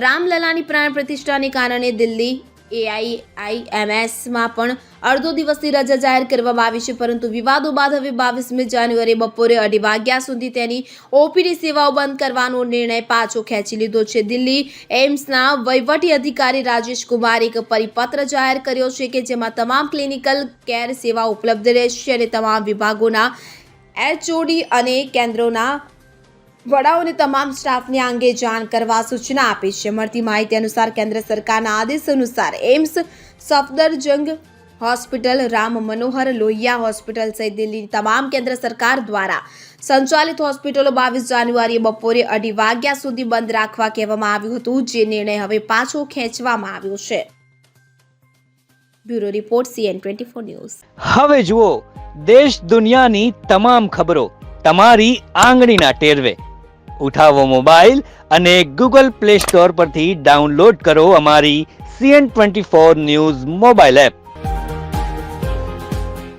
રામલલાની પ્રાણ પ્રતિષ્ઠાને કારણે દિલ્હી AIIMSમાં પણ અડધો દિવસની રજા જાહેર કરવામાં આવી છે, પરંતુ વિવાદો બાદ હવે 22મી જાન્યુઆરીએ બપોરે 2:30 વાગ્યા સુધી તેની OPD સેવાઓ બંધ કરવાનો નિર્ણય પાછો ખેંચી લીધો છે. દિલ્હી એમ્સના વહીવટી અધિકારી રાજેશ કુમારે એક પરિપત્ર જાહેર કર્યો છે કે જેમાં તમામ ક્લિનિકલ કેર સેવાઓ ઉપલબ્ધ રહેશે અને તમામ વિભાગોના HOD અને કેન્દ્રોના વડાઓને તમામ સ્ટાફને આ અંગે જાણ કરવા સૂચના આપી છે. મળતી માહિતી અનુસાર કેન્દ્ર સરકારના આદેશ અનુસાર AIIMS, Safdarjung hospital, Ram Manohar Lohia hospital સહિત દિલ્હીની તમામ કેન્દ્ર સરકાર દ્વારા સંચાલિત હોસ્પિટલો 22 જાન્યુઆરીએ બપોરે 2:30 વાગ્યા સુધી બંધ રાખવા કહેવામાં આવ્યું હતું, જે નિર્ણય હવે પાછો ખેંચવામાં આવ્યો છે. Bureau report CN24 news. હવે જુઓ દેશ દુનિયાની તમામ ખબરો તમારી આંગળીના ટેરવે. ઉઠાવો મોબાઈલ અને Google Play Store પરથી ડાઉનલોડ કરો અમારી CN24 ન્યૂઝ મોબાઈલ એપ.